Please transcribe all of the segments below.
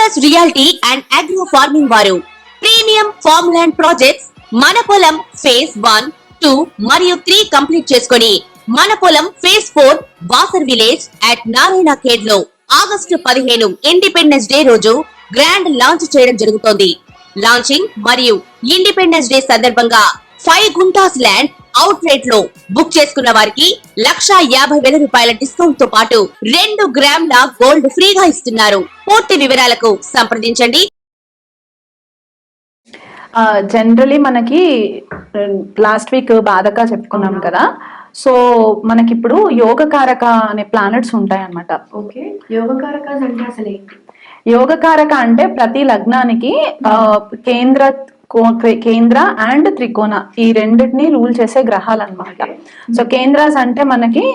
Focus reality and agro farming వారు premium farm land projects మన పొలం ఫేజ్ 1, 2 మరియు 3 కంప్లీట్ చేసుకొని మన పొలం phase 4 Wasar village at Narayana Khed లో ఆగస్టు 15 ఇండిపెండెన్స్ డే రోజు గ్రాండ్ లాంచ్ చేయడం జరుగుతోంది. లాంచింగ్ మరియు ఇండిపెండెన్స్ డే సందర్భంగా 5 గుంటాస్ ల్యాండ్ అవుట్ రేట్ లో బుక్ చేసుకున్న వారికి 1,50,000 రూపాయల డిస్కౌంట్ తో పాటు 2 గ్రాముల గోల్డ్ ఫ్రీగా ఇస్తున్నారు. పూర్తి వివరాలకు సంప్రదించండి. జనరలీ మనకి లాస్ట్ వీక్ బాధగా చెప్పుకున్నాం కదా, సో మనకి ఇప్పుడు యోగకారక అనే ప్లానెట్స్ ఉంటాయి అన్నమాట. ఓకే, యోగకారక అంటే అసలు ఏంటి? యోగకారక అంటే ప్రతి లగ్నానికి కేంద్ర అండ్ త్రికోణ ఈ రెండింటిని రూల్ చేసే గ్రహాలు అన్నమాట. సో కేంద్రాస్ అంటే మనకి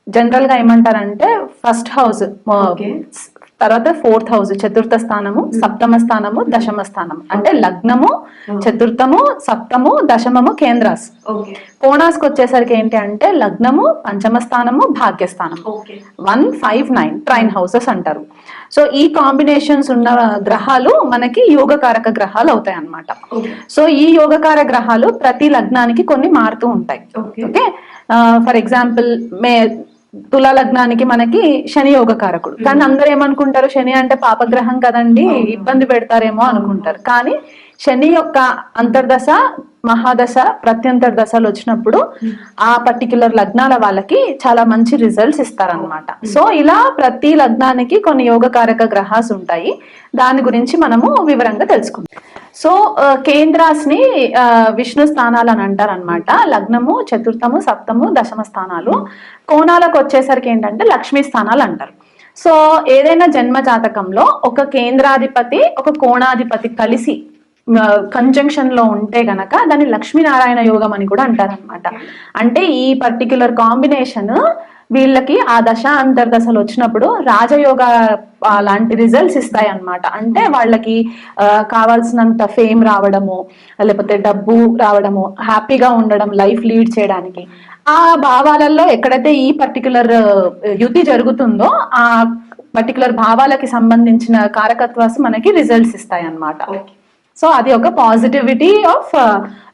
జనరల్ గా ఏమంటారంటే ఫస్ట్ హౌస్, తర్వాత 4th హౌస్ చతుర్థ స్థానము, సప్తమ స్థానము, దశమ స్థానము. అంటే లగ్నము, చతుర్థము, సప్తము, దశమము కేంద్రాస్. కోణాస్కి వచ్చేసరికి ఏంటి అంటే లగ్నము, పంచమ స్థానము, భాగ్యస్థానము. 1, 5, 9 ట్రైన్ హౌసెస్ అంటారు. సో ఈ కాంబినేషన్స్ ఉన్న గ్రహాలు మనకి యోగకారక గ్రహాలు అవుతాయి అన్నమాట. సో ఈ యోగకార గ్రహాలు ప్రతి లగ్నానికి కొన్ని మారుతూ ఉంటాయి. ఓకే, ఫర్ ఎగ్జాంపుల్ తులా లగ్నానికి మనకి శని యోగకారకుడు. కానీ అందరూ ఏమనుకుంటారు, శని అంటే పాపగ్రహం కదండి, ఇబ్బంది పెడతారేమో అనుకుంటారు. కానీ శని యొక్క అంతర్దశ, మహాదశ, ప్రత్యంతర దశలు వచ్చినప్పుడు ఆ పర్టిక్యులర్ లగ్నాల వాళ్ళకి చాలా మంచి రిజల్ట్స్ ఇస్తారనమాట. సో ఇలా ప్రతి లగ్నానికి కొన్ని యోగకారక గ్రహాలు ఉంటాయి. దాని గురించి మనము వివరంగా తెలుసుకుందాం. సో కేంద్రాస్ ని విష్ణు స్థానాలు అని అంటారు అనమాట. లగ్నము, చతుర్థము, సప్తము, దశమ స్థానాలు. కోణాలకు వచ్చేసరికి ఏంటంటే లక్ష్మీ స్థానాలు అంటారు. సో ఏదైనా జన్మ జాతకంలో ఒక కేంద్రాధిపతి, ఒక కోణాధిపతి కలిసి కంజంక్షన్ లో ఉంటే గనక దాన్ని లక్ష్మీనారాయణ యోగం అని కూడా అంటారనమాట. అంటే ఈ పర్టిక్యులర్ కాంబినేషన్ వీళ్ళకి ఆ దశ అంతర్దశలు వచ్చినప్పుడు రాజయోగ లాంటి రిజల్ట్స్ ఇస్తాయి అన్నమాట. అంటే వాళ్ళకి కావాల్సినంత ఫేమ్ రావడము, లేకపోతే డబ్బు రావడము, హ్యాపీగా ఉండడం, లైఫ్ లీడ్ చేయడానికి ఆ భావాలలో ఎక్కడైతే ఈ పర్టికులర్ యుతి జరుగుతుందో ఆ పర్టికులర్ భావాలకి సంబంధించిన కారకత్వాస్ మనకి రిజల్ట్స్ ఇస్తాయి అన్నమాట. సో అది ఒక పాజిటివిటీ ఆఫ్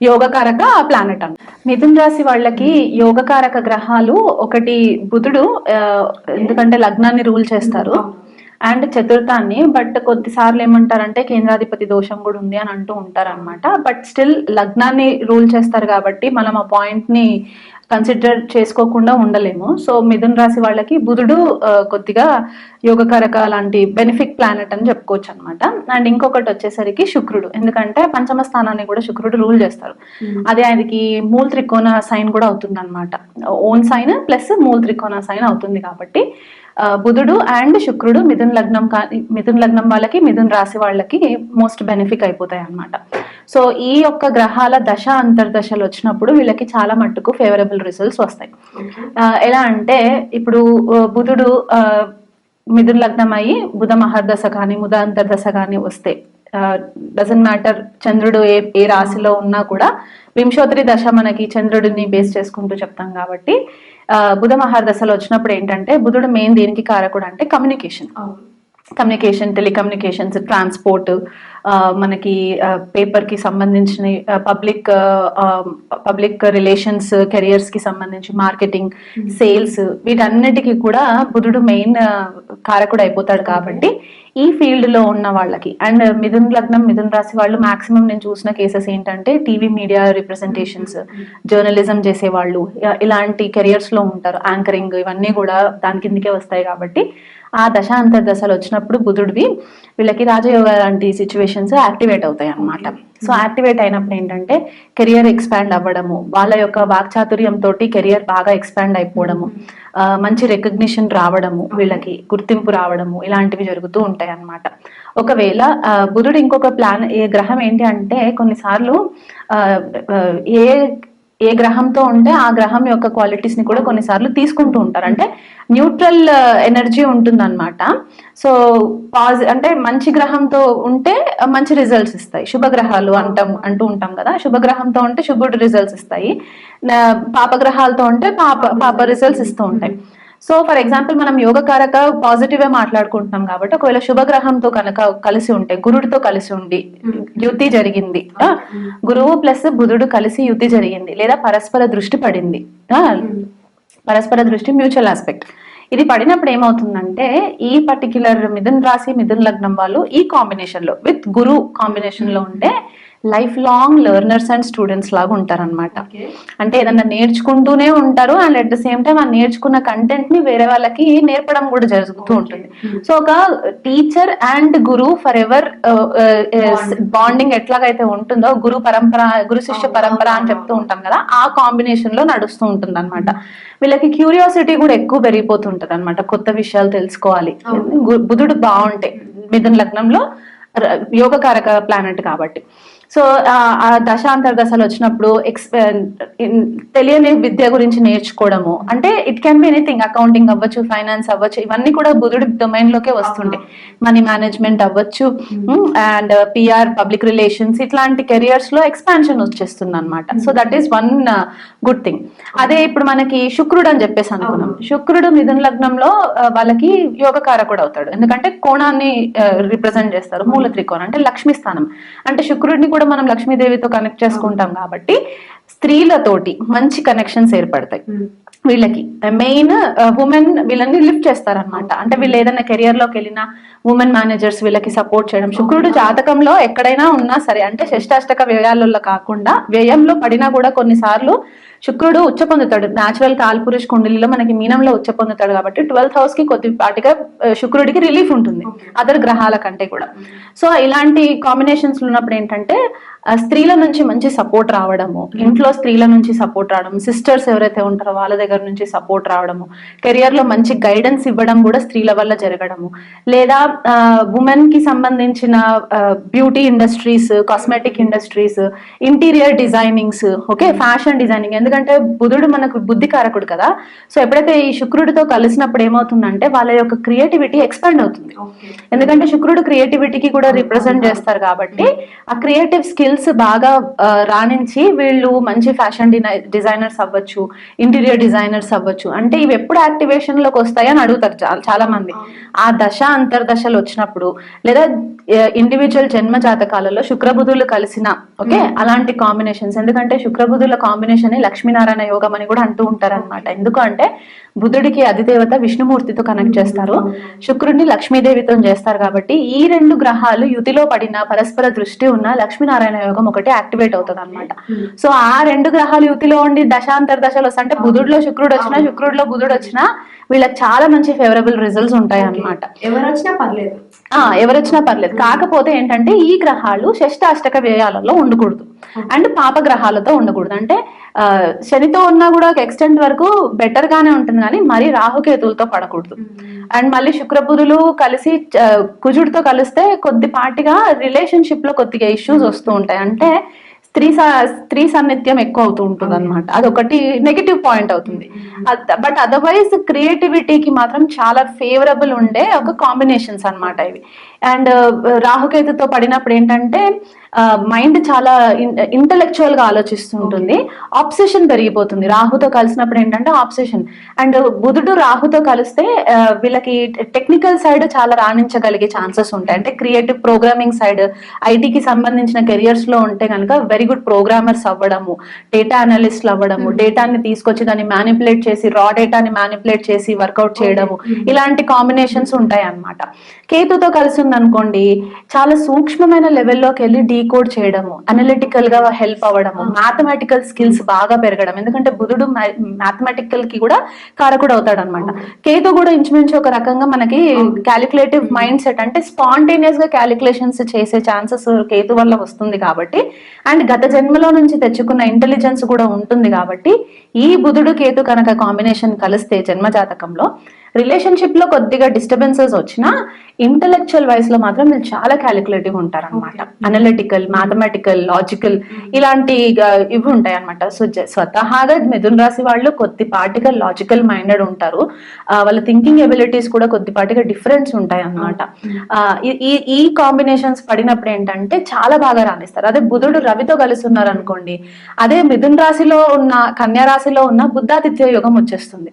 యోగకారక ప్లానెట్ అన్న. మిథున్ రాశి వాళ్ళకి యోగకారక గ్రహాలు ఒకటి బుధుడు, ఎందుకంటే లగ్నాన్ని రూల్ చేస్తారు, అండ్ చతుర్థాన్ని. బట్ కొద్దిసార్లు ఏమంటారంటే కేంద్రాధిపతి దోషం కూడా ఉంది అని అంటూ ఉంటారు అనమాట. బట్ స్టిల్ లగ్నాన్ని రూల్ చేస్తారు కాబట్టి మనం ఆ పాయింట్ ని కన్సిడర్ చేసుకోకుండా ఉండలేము. సో మిథున్ రాశి వాళ్ళకి బుధుడు కొద్దిగా యోగకారక లాంటి బెనిఫిట్ ప్లానెట్ అని చెప్పుకోవచ్చు అనమాట. అండ్ ఇంకొకటి వచ్చేసరికి శుక్రుడు, ఎందుకంటే పంచమ స్థానాన్ని కూడా శుక్రుడు రూల్ చేస్తారు. అదే ఆయనకి మూల త్రికోణ సైన్ కూడా అవుతుంది అనమాట. ఓన్ సైన్ ప్లస్ మూల త్రికోణ సైన్ అవుతుంది కాబట్టి బుధుడు అండ్ శుక్రుడు మిథున్ లగ్నం వాళ్ళకి, మిథున్ రాశి వాళ్ళకి మోస్ట్ బెనిఫిట్ అయిపోతాయి అన్నమాట. సో ఈ యొక్క గ్రహాల దశ అంతర్దశలు వచ్చినప్పుడు వీళ్ళకి చాలా మట్టుకు ఫేవరబుల్ రిజల్ట్స్ వస్తాయి. ఎలా అంటే ఇప్పుడు బుధుడు మిథున్ లగ్నం అయ్యి బుధ మహర్దశ కానీ బుధ అంతర్దశ కానీ వస్తే డజంట్ మ్యాటర్ చంద్రుడు ఏ రాశిలో ఉన్నా కూడా వింశోత్తరి దశ మనకి చంద్రుడిని బేస్ చేసుకుంటూ చెప్తాం కాబట్టి బుధ మహర్దశలో వచ్చినప్పుడు ఏంటంటే బుధుడు మెయిన్ దేనికి కారకుడు అంటే కమ్యూనికేషన్, టెలికమ్యూనికేషన్స్, ట్రాన్స్పోర్ట్, మనకి పేపర్ కి సంబంధించిన పబ్లిక్ రిలేషన్స్, కెరియర్స్ కి సంబంధించి మార్కెటింగ్, సేల్స్, వీటన్నిటికీ కూడా బుధుడు మెయిన్ కారకుడు అయిపోతాడు. కాబట్టి ఈ ఫీల్డ్ లో ఉన్న వాళ్ళకి అండ్ మిథున్ లగ్నం, మిథున్ రాశి వాళ్ళు మాక్సిమం నేను చూసిన కేసెస్ ఏంటంటే టీవీ మీడియా రిప్రజెంటేషన్స్, జర్నలిజం చేసే వాళ్ళు ఇలాంటి కెరియర్స్ లో ఉంటారు. యాంకరింగ్ ఇవన్నీ కూడా దాని కిందకే వస్తాయి. కాబట్టి ఆ దశ అంతర్దశలు వచ్చినప్పుడు బుధుడివి వీళ్ళకి రాజయోగ లాంటి సిచ్యువేషన్స్ యాక్టివేట్ అవుతాయి అన్నమాట. సో యాక్టివేట్ అయినప్పుడు ఏంటంటే కెరియర్ ఎక్స్పాండ్ అవ్వడము, వాళ్ళ యొక్క వాక్చాతుర్యం తోటి కెరియర్ బాగా ఎక్స్పాండ్ అయిపోవడము, మంచి రికగ్నిషన్ రావడము, వీళ్ళకి గుర్తింపు రావడము, ఇలాంటివి జరుగుతూ ఉంటాయి అన్నమాట. ఒకవేళ బుధుడు ఇంకొక ఏ గ్రహం ఏంటి అంటే కొన్నిసార్లు ఏ గ్రహంతో ఉంటే ఆ గ్రహం యొక్క క్వాలిటీస్ ని కూడా కొన్నిసార్లు తీసుకుంటూ ఉంటారు. అంటే న్యూట్రల్ ఎనర్జీ ఉంటుంది అనమాట. సో అంటే మంచి గ్రహంతో ఉంటే మంచి రిజల్ట్స్ ఇస్తాయి. శుభగ్రహాలు అంటూ ఉంటాం కదా, శుభగ్రహంతో ఉంటే శుభుడు రిజల్ట్స్ ఇస్తాయి, పాపగ్రహాలతో ఉంటే పాప రిజల్ట్స్ ఇస్తూ ఉంటాయి. సో ఫర్ ఎగ్జాంపుల్ మనం యోగకారక పాజిటివ్ మాట్లాడుకుంటున్నాం కాబట్టి ఒకవేళ శుభగ్రహంతో కనుక కలిసి ఉంటే, గురుడితో కలిసి ఉండి యుతి జరిగింది, గురువు ప్లస్ బుధుడు కలిసి యుతి జరిగింది, లేదా పరస్పర దృష్టి పడింది, పరస్పర దృష్టి మ్యూచువల్ ఆస్పెక్ట్, ఇది పడినప్పుడు ఏమవుతుందంటే ఈ పర్టిక్యులర్ మిథున్ రాశి మిథున్ లగ్నం వాళ్ళు ఈ కాంబినేషన్ లో విత్ గురు కాంబినేషన్ లో ఉంటే life long learners and students లాగా ఉంటారన్నమాట. అంటే ఏదన్నా నేర్చుకుంటూనే ఉంటారు and at the same time ఆ నేర్చుకున్న కంటెంట్ ని వేరే వాళ్ళకి నేర్పడం కూడా జరుగుతూ ఉంటుంది. సో ఒక teacher and Guru for ever bonding ఎట్లాగైతే ఉంటుందో, గురు పరంపర గురు శిష్య పరంపర అని చెప్తూ ఉంటాం కదా, ఆ కాంబినేషన్ లో నడుస్తూ ఉంటుంది అనమాట. వీళ్ళకి క్యూరియాసిటీ కూడా ఎక్కువ పెరిగిపోతుంటది అనమాట, కొత్త విషయాలు తెలుసుకోవాలి. బుధుడు బాగుంటే మిథున లగ్నంలో యోగకారక ప్లానెట్ కాబట్టి, సో ఆ దశాంతర దశలు వచ్చినప్పుడు తెలియని విద్య గురించి నేర్చుకోవడము, అంటే it can be anything, accounting అవ్వచ్చు, ఫైనాన్స్ అవ్వచ్చు, ఇవన్నీ కూడా బుధుడి డొమైన్ లోకే వస్తుంటాయి. మనీ మేనేజ్మెంట్ అవ్వచ్చు, అండ్ పిఆర్, పబ్లిక్ రిలేషన్స్, ఇట్లాంటి కెరియర్స్ లో ఎక్స్పాన్షన్ వచ్చేస్తుంది అనమాట. So that is one good thing. అదే ఇప్పుడు మనకి శుక్రుడు అని చెప్పేసి అనుకున్నాం, శుక్రుడు మిథున లగ్నంలో వాళ్ళకి యోగకారకుడు అవుతాడు, ఎందుకంటే కోణాన్ని రిప్రజెంట్ చేస్తారు, మూల త్రికోణం అంటే లక్ష్మీ స్థానం. అంటే శుక్రుడిని కూడా మనం లక్ష్మీదేవితో కనెక్ట్ చేసుకుంటాం కాబట్టి స్త్రీలతోటి మంచి కనెక్షన్స్ ఏర్పడతాయి. వీళ్ళకి మెయిన్ ఉమెన్ వీళ్ళని లిఫ్ట్ చేస్తారనమాట. అంటే వీళ్ళు ఏదైనా కెరియర్ లోకి వెళ్ళినా ఉమెన్ మేనేజర్స్ వీళ్ళకి సపోర్ట్ చేయడం. శుక్రుడు జాతకంలో ఎక్కడైనా ఉన్నా సరే, అంటే షష్టాష్టక వ్యయాలలో కాకుండా వ్యయంలో పడినా కూడా కొన్నిసార్లు శుక్రుడు ఉచ్చ పొందుతాడు. న్యాచురల్ కాల్పురుష్ కుండలిలో మనకి మీనంలో ఉచ్చ పొందుతాడు కాబట్టి 12th హౌస్ కి కొద్దిపాటిగా శుక్రుడికి రిలీఫ్ ఉంటుంది అదర్ గ్రహాల కంటే కూడా. సో ఇలాంటి కాంబినేషన్స్ ఉన్నప్పుడు ఏంటంటే స్త్రీల నుంచి మంచి సపోర్ట్ రావడము, ఇంట్లో స్త్రీల నుంచి సపోర్ట్ రావడం, సిస్టర్స్ ఎవరైతే ఉంటారో వాళ్ళ దగ్గర నుంచి సపోర్ట్ రావడము, కెరియర్ లో మంచి గైడెన్స్ ఇవ్వడం కూడా స్త్రీల వల్ల జరగడము, లేదా ఉమెన్ కి సంబంధించిన beauty industries, cosmetic industries, interior designings, okay, fashion designing. ఎందుకంటే బుధుడు మనకు బుద్ధికారకుడు కదా, సో ఎప్పుడైతే ఈ శుక్రుడితో కలిసినప్పుడు ఏమవుతుందంటే వాళ్ళ యొక్క క్రియేటివిటీ ఎక్స్పాండ్ అవుతుంది. ఎందుకంటే శుక్రుడు క్రియేటివిటీకి కూడా రిప్రజెంట్ చేస్తారు కాబట్టి ఆ క్రియేటివ్ స్కిల్స్ బాగా రాణించి వీళ్ళు మంచి ఫ్యాషన్ డిజైనర్స్ అవ్వచ్చు, ఇంటీరియర్ డిజైనర్స్ అవ్వచ్చు. అంటే ఇవి ఎప్పుడు యాక్టివేషన్ లోకి వస్తాయి అని అడుగుతారు చాలా మంది. ఆ దశ అంతర్దశలు వచ్చినప్పుడు, లేదా ఇండివిజువల్ జన్మ జాతకాలలో శుక్రబుధులు కలిసిన, ఓకే, అలాంటి కాంబినేషన్స్. ఎందుకంటే శుక్రబుధుల కాంబినేషన్ లక్ష్మీనారాయణ యోగం అని కూడా అంటూ ఉంటారు అనమాట. ఎందుకు అంటే బుధుడికి అధిదేవత విష్ణుమూర్తితో కనెక్ట్ చేస్తారు, శుక్రుడిని లక్ష్మీదేవితో చేస్తారు కాబట్టి ఈ రెండు గ్రహాలు యుతిలో పడిన పరస్పర దృష్టి ఉన్న లక్ష్మీనారాయణ యోగం ఒకటి యాక్టివేట్ అవుతుంది అనమాట. సో ఆ రెండు గ్రహాలు యుతిలో ఉండి దశాంతర దశలు వస్తే, అంటే బుధుడిలో శుక్రుడు వచ్చినా శుక్రుడిలో బుధుడు వచ్చినా వీళ్ళకి చాలా మంచి ఫేవరబుల్ రిజల్ట్స్ ఉంటాయి అన్నమాట. ఎవరొచ్చినా పర్లేదు. కాకపోతే ఏంటంటే ఈ గ్రహాలు షష్టాష్టక వ్యయాలలో ఉండకూడదు అండ్ పాప గ్రహాలతో ఉండకూడదు. అంటే శనితో ఉన్నా కూడా ఒక ఎక్స్టెంట్ వరకు బెటర్ గానే ఉంటుంది కానీ మరీ రాహుకేతులతో పడకూడదు. అండ్ మళ్ళీ శుక్రబుధులు కలిసి కుజుడితో కలిస్తే కొద్దిపాటిగా రిలేషన్షిప్ లో కొద్దిగా ఇష్యూస్ వస్తూ ఉంటాయి. అంటే స్త్రీ సాన్నిధ్యం ఎక్కువ అవుతూ ఉంటుంది అనమాట, అదొకటి నెగిటివ్ పాయింట్ అవుతుంది. బట్ అదర్వైజ్ క్రియేటివిటీకి మాత్రం చాలా ఫేవరబుల్ ఉండే ఒక కాంబినేషన్స్ అనమాట ఇవి. అండ్ రాహుకేతుతో పడినప్పుడు ఏంటంటే మైండ్ చాలా ఇంటలెక్చువల్ గా ఆలోచిస్తుంటుంది, ఆబ్సెషన్ పెరిగిపోతుంది. రాహుతో కలిసినప్పుడు ఏంటంటే ఆబ్సెషన్. అండ్ బుధుడు రాహుతో కలిస్తే వీళ్ళకి టెక్నికల్ సైడ్ చాలా రాణించగలిగే ఛాన్సెస్ ఉంటాయి. అంటే క్రియేటివ్ ప్రోగ్రామింగ్ సైడ్, ఐటీకి సంబంధించిన కెరియర్స్ లో ఉంటే కనుక వెరీ గుడ్ ప్రోగ్రామర్స్ అవ్వడము, డేటా అనలిస్ట్లు అవ్వడము, డేటాని తీసుకొచ్చి దాన్ని మ్యానిపులేట్ చేసి, రా డేటాని మ్యానిపులేట్ చేసి వర్కౌట్ చేయడము, ఇలాంటి కాంబినేషన్స్ ఉంటాయి అన్నమాట. కేతుతో కలిసి ఉందనుకోండి చాలా సూక్ష్మమైన లెవెల్లోకి వెళ్ళి డీకోడ్ చేయడము, అనలిటికల్ గా హెల్ప్ అవ్వడము, మ్యాథమెటికల్ స్కిల్స్ బాగా పెరగడం. ఎందుకంటే బుధుడు మ్యాథమెటికల్ కి కూడా కారకుడు అవుతాడు అనమాట. కేతు కూడా ఇంచుమించు ఒక రకంగా మనకి క్యాలిక్యులేటివ్ మైండ్ సెట్, అంటే స్పాంటేనియస్ గా క్యాలిక్యులేషన్స్ చేసే ఛాన్సెస్ కేతు వల్ల వస్తుంది కాబట్టి, అండ్ గత జన్మలో నుంచి తెచ్చుకున్న ఇంటెలిజెన్స్ కూడా ఉంటుంది కాబట్టి ఈ బుధుడు కేతు కనుక కాంబినేషన్ కలిస్తే జన్మ జాతకంలో రిలేషన్షిప్ లో కొద్దిగా డిస్టర్బెన్సెస్ వచ్చినా ఇంటలెక్చువల్ వైస్ లో మాత్రం వీళ్ళు చాలా క్యాలిక్యులేటివ్ ఉంటారు అనమాట. అనలిటికల్, మ్యాథమెటికల్, లాజికల్ ఇలాంటి ఇవి ఉంటాయి అనమాట. సో స్వతహాగా మిథున రాశి వాళ్ళు కొద్దిపాటిగా లాజికల్ మైండెడ్ ఉంటారు. వాళ్ళ థింకింగ్ ఎబిలిటీస్ కూడా కొద్దిపాటిగా డిఫరెన్స్ ఉంటాయి అనమాట. ఈ కాంబినేషన్స్ పడినప్పుడు ఏంటంటే చాలా బాగా రాణిస్తారు. అదే బుధుడు రవితో కలిసి ఉన్నారు అనుకోండి, అదే మిథున రాశిలో ఉన్న, కన్యా రాశిలో ఉన్న బుద్ధాదిత్య యోగం వచ్చేస్తుంది.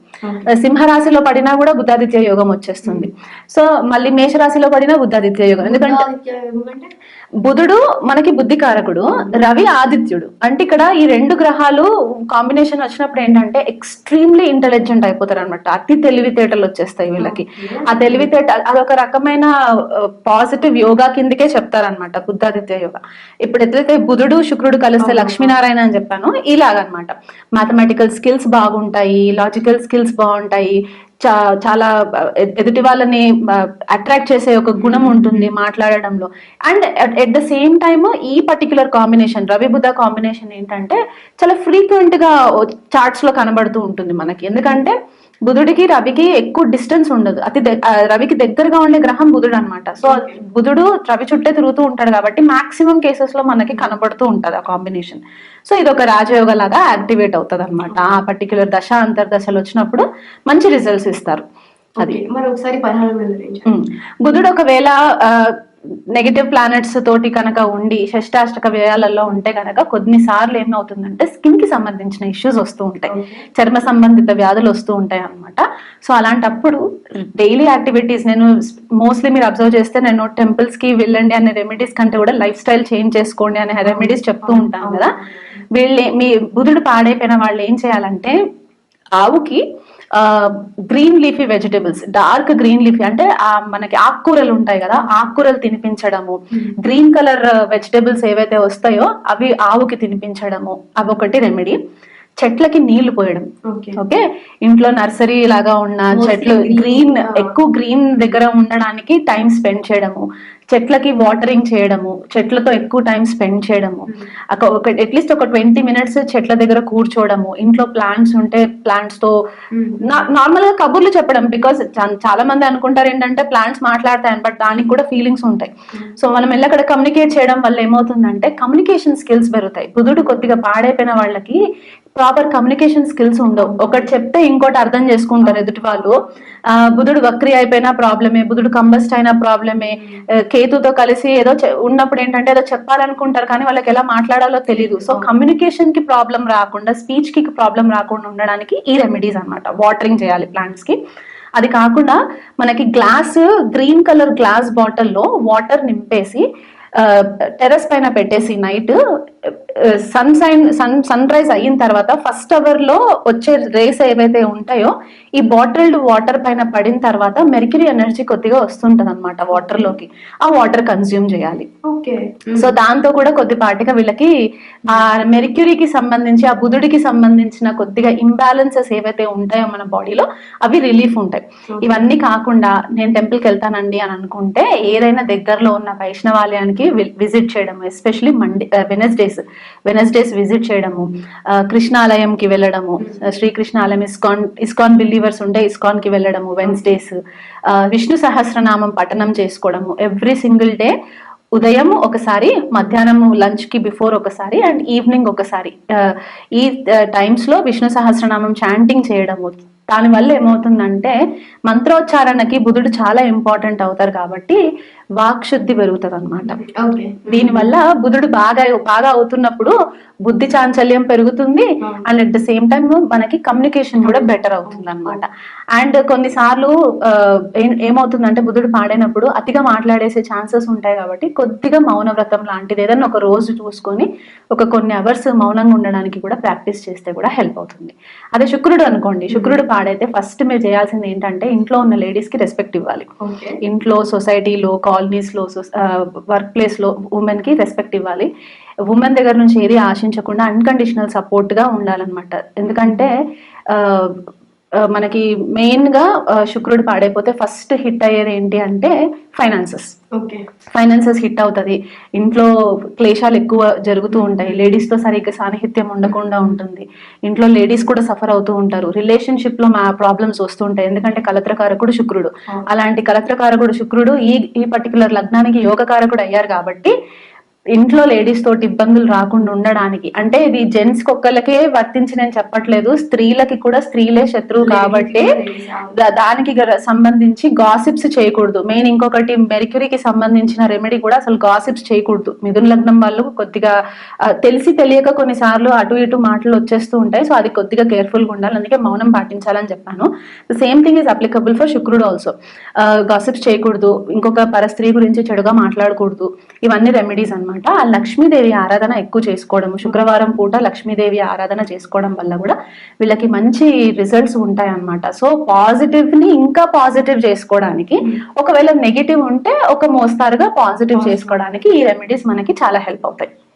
సింహరాశిలో పడినా కూడా బుద్ధాదిత్య యోగం వచ్చేస్తుంది. సో మళ్ళీ మేషరాశిలో పడినా బుద్ధాదిత్య యోగం. ఎందుకంటే బుధుడు మనకి బుద్ధికారకుడు, రవి ఆదిత్యుడు. అంటే ఇక్కడ ఈ రెండు గ్రహాలు కాంబినేషన్ వచ్చినప్పుడు ఏంటంటే ఎక్స్ట్రీమ్లీ ఇంటెలిజెంట్ అయిపోతారు అనమాట. అతి తెలివితేటలు వచ్చేస్తాయి వీళ్ళకి. ఆ తెలివితేట అదొక రకమైన పాజిటివ్ యోగా కిందకే చెప్తారనమాట బుద్ధాదిత్య యోగా. ఇప్పుడు ఎట్లయితే బుధుడు శుక్రుడు కలిస్తే లక్ష్మీనారాయణ అని చెప్పాను, ఇలాగనమాట. మ్యాథమెటికల్ స్కిల్స్ బాగుంటాయి, లాజికల్ స్కిల్స్ బాగుంటాయి, చాలా ఎదుటి వాళ్ళని అట్రాక్ట్ చేసే ఒక గుణం ఉంటుంది మాట్లాడడంలో. And at the same time ఈ particular combination Ravi Budha combination ఏంటంటే చాలా ఫ్రీక్వెంట్ గా చార్ట్స్ లో కనబడుతూ ఉంటుంది మనకి. ఎందుకంటే బుధుడికి రవికి ఎక్కువ డిస్టెన్స్ ఉండదు. రవికి దగ్గరగా ఉండే గ్రహం బుధుడు అనమాట. సో బుధుడు రవి చుట్టే తిరుగుతూ ఉంటాడు కాబట్టి మాక్సిమం కేసెస్ లో మనకి కనబడుతూ ఉంటది ఆ కాంబినేషన్. సో ఇది ఒక రాజయోగ లాగా యాక్టివేట్ అవుతుంది అనమాట. ఆ పర్టికులర్ దశ అంతర్దశలు వచ్చినప్పుడు మంచి రిజల్ట్స్ ఇస్తారు. అది మరి ఒకసారి బుధుడు ఒకవేళ నెగటివ్ ప్లానెట్స్ తోటి కనుక ఉండి షష్టాష్టక వ్యయాలలో ఉంటే కనుక కొన్నిసార్లు ఏమవుతుందంటే స్కిన్ కి సంబంధించిన ఇష్యూస్ వస్తూ ఉంటాయి, చర్మ సంబంధిత వ్యాధులు వస్తూ ఉంటాయి అనమాట. సో అలాంటప్పుడు డైలీ యాక్టివిటీస్, నేను మోస్ట్లీ మీరు అబ్జర్వ్ చేస్తే నేను టెంపుల్స్ కి వెళ్ళండి అనే రెమెడీస్ కంటే కూడా లైఫ్ స్టైల్ చేంజ్ చేసుకోండి అనే రెమెడీస్ చెప్తూ ఉంటాను కదా. మీ బుధుడు పాడైపోయిన వాళ్ళు ఏం చేయాలంటే ఆవుకి green leafy vegetables, dark green leafy అంటే మనకి ఆకుకూరలు ఉంటాయి కదా, ఆకుకూరలు తినిపించడము, గ్రీన్ కలర్ వెజిటబుల్స్ ఏవైతే వస్తాయో అవి ఆవుకి తినిపించడము, అవి ఒకటి రెమెడీ. చెట్లకి నీళ్లు పోయడం. ఓకే, ఇంట్లో నర్సరీ లాగా ఉన్న చెట్లు ఎక్కువ గ్రీన్ దగ్గర ఉండడానికి టైం స్పెండ్ చేయడము, చెట్లకి వాటరింగ్ చేయడము, చెట్లతో ఎక్కువ టైం స్పెండ్ చేయడము, అట్లీస్ట్ ఒక 20 minutes చెట్ల దగ్గర కూర్చోవడము, ఇంట్లో ప్లాంట్స్ ఉంటే ప్లాంట్స్ తో నార్మల్ గా కబుర్లు చెప్పడం. బికాస్ చాలా మంది అనుకుంటారు ఏంటంటే ప్లాంట్స్ మాట్లాడతాయని, బట్ దానికి కూడా ఫీలింగ్స్ ఉంటాయి. సో మనం అక్కడ కమ్యూనికేట్ చేయడం వల్ల ఏమవుతుందంటే కమ్యూనికేషన్ స్కిల్స్ పెరుగుతాయి. బుధుడు కొద్దిగా పాడైపోయిన వాళ్ళకి ప్రాపర్ కమ్యూనికేషన్ స్కిల్స్ ఉండవు. ఒకటి చెప్తే ఇంకోటి అర్థం చేసుకుంటారు ఎదుటి వాళ్ళు. బుధుడు వక్రి అయిపోయినా ప్రాబ్లమే, బుధుడు కంబస్ట్ అయినా ప్రాబ్లమే, కేతుతో కలిసి ఏదో ఉన్నప్పుడు ఏంటంటే ఏదో చెప్పాలనుకుంటారు కానీ వాళ్ళకి ఎలా మాట్లాడాలో తెలియదు. సో కమ్యూనికేషన్ కి ప్రాబ్లం రాకుండా, స్పీచ్ కి ప్రాబ్లం రాకుండా ఉండడానికి ఈ రెమెడీస్ అన్నమాట. వాటరింగ్ చేయాలి ప్లాంట్స్ కి. అది కాకుండా మనకి గ్రీన్ కలర్ గ్లాస్ బాటిల్లో వాటర్ నింపేసి టెర్రస్ పైన పెట్టేసి నైట్ సన్ రైజ్ అయిన తర్వాత ఫస్ట్ అవర్ లో వచ్చే రేస్ ఏవైతే ఉంటాయో ఈ బాటిల్డ్ వాటర్ పైన పడిన తర్వాత మెర్క్యూరీ ఎనర్జీ కొద్దిగా వస్తుంటది అనమాట వాటర్ లోకి. ఆ వాటర్ కన్స్యూమ్ చేయాలి. సో దాంతో కూడా కొద్దిపాటిగా వీళ్ళకి ఆ మెర్క్యూరీకి సంబంధించి, ఆ బుధుడికి సంబంధించిన కొద్దిగా ఇంబ్యాలెన్సెస్ ఏవైతే ఉంటాయో మన బాడీలో అవి రిలీఫ్ ఉంటాయి. ఇవన్నీ కాకుండా నేను టెంపుల్కి వెళ్తానండి అని అనుకుంటే ఏదైనా దగ్గరలో ఉన్న వైష్ణవాలయానికి విజిట్ చేయడం, ఎస్పెషలీ వెనస్డేస్ విజిట్ చేయడము, కృష్ణాలయంకి వెళ్ళడము, శ్రీకృష్ణాలయం, ఇస్కాన్ బిలీవర్స్ ఉంటే ఇస్కాన్ కి వెళ్ళడము వెన్స్డేస్, విష్ణు సహస్రనామం పఠనం చేసుకోవడము ఎవ్రీ సింగిల్ డే. ఉదయం ఒకసారి, మధ్యాహ్నం లంచ్ కి బిఫోర్ ఒకసారి, అండ్ ఈవినింగ్ ఒకసారి. ఈ టైమ్స్ లో విష్ణు సహస్రనామం చాంటింగ్ చేయడము. దానివల్ల ఏమవుతుందంటే మంత్రోచ్చారణకి బుధుడు చాలా ఇంపార్టెంట్ అవుతారు కాబట్టి వాక్ శుద్ధి పెరుగుతుంది అనమాట. దీనివల్ల బుధుడు బాగా అవుతున్నప్పుడు బుద్ధి చాంచల్యం పెరుగుతుంది, and at the same time మనకి కమ్యూనికేషన్ కూడా బెటర్ అవుతుంది అనమాట. అండ్ కొన్నిసార్లు ఏమవుతుందంటే బుధుడు పాడైనప్పుడు అతిగా మాట్లాడేసే ఛాన్సెస్ ఉంటాయి కాబట్టి కొద్దిగా మౌన వ్రతం లాంటిది ఏదైనా ఒక రోజు చూసుకొని కొన్ని అవర్స్ మౌనంగా ఉండడానికి కూడా ప్రాక్టీస్ చేస్తే కూడా హెల్ప్ అవుతుంది. అదే శుక్రుడు అనుకోండి, శుక్రుడు పాడైతే ఫస్ట్ మీరు చేయాల్సింది ఏంటంటే ఇంట్లో ఉన్న లేడీస్ కి రెస్పెక్ట్ ఇవ్వాలి. ఇంట్లో, సొసైటీలో, కాలనీస్ లో, వర్క్ ప్లేస్ లో ఉమెన్ కి రెస్పెక్ట్ ఇవ్వాలి. ఉమెన్ దగ్గర నుంచి ఏది ఆశించకుండా అన్కండిషనల్ సపోర్ట్ గా ఉండాలన్నమాట. ఎందుకంటే మనకి మెయిన్ గా శుక్రుడు పాడైపోతే ఫస్ట్ హిట్ అయ్యేది ఏంటి అంటే ఫైనాన్సెస్. ఓకే. ఫైనాన్సెస్ హిట్ అవుతుంది, ఇంట్లో క్లేశాలు ఎక్కువ జరుగుతూ ఉంటాయి, లేడీస్ తో సరిగ్గా సాన్నిహిత్యం ఉండకుండా ఉంటుంది, ఇంట్లో లేడీస్ కూడా సఫర్ అవుతూ ఉంటారు, రిలేషన్షిప్ లో ప్రాబ్లమ్స్ వస్తుంటాయి. ఎందుకంటే కలత్రకారకుడు శుక్రుడు. అలాంటి కలత్రకారకుడు శుక్రుడు ఈ పర్టికులర్ లగ్నానికి యోగకారకుడు అయ్యారు కాబట్టి ఇంట్లో లేడీస్ తోటి ఇబ్బందులు రాకుండా ఉండడానికి, అంటే ఇది జెంట్స్ ఒక్కళ్ళకే వర్తించి నేను చెప్పట్లేదు, స్త్రీలకి కూడా స్త్రీలే శత్రువు కాబట్టి దానికి సంబంధించి గాసిప్స్ చేయకూడదు. మెయిన్ ఇంకొకటి మెర్క్యూరీకి సంబంధించిన రెమెడీ కూడా అసలు గాసిప్స్ చేయకూడదు. మిథున లగ్నం వాళ్ళు కొద్దిగా తెలిసి తెలియక కొన్నిసార్లు అటు ఇటు మాటలు వచ్చేస్తూ ఉంటాయి. సో అది కొద్దిగా కేర్ఫుల్ గా ఉండాలి, అందుకే మౌనం పాటించాలని చెప్పాను. Same thing is applicable for శుక్రుడు ఆల్సో. గాసిప్స్ చేయకూడదు, ఇంకొక పరస్త్రీ గురించి చెడుగా మాట్లాడకూడదు, ఇవన్నీ రెమెడీస్ అన్నమాట. ఆ లక్ష్మీదేవి ఆరాధన ఎక్కువ చేసుకోవడం, శుక్రవారం పూట లక్ష్మీదేవి ఆరాధన చేసుకోవడం వల్ల కూడా వీళ్ళకి మంచి రిజల్ట్స్ ఉంటాయి అన్నమాట. సో పాజిటివ్ ని ఇంకా పాజిటివ్ చేసుకోవడానికి, ఒకవేళ నెగిటివ్ ఉంటే ఒక మోస్తారుగా పాజిటివ్ చేసుకోవడానికి ఈ రెమెడీస్ మనకి చాలా హెల్ప్ అవుతాయి.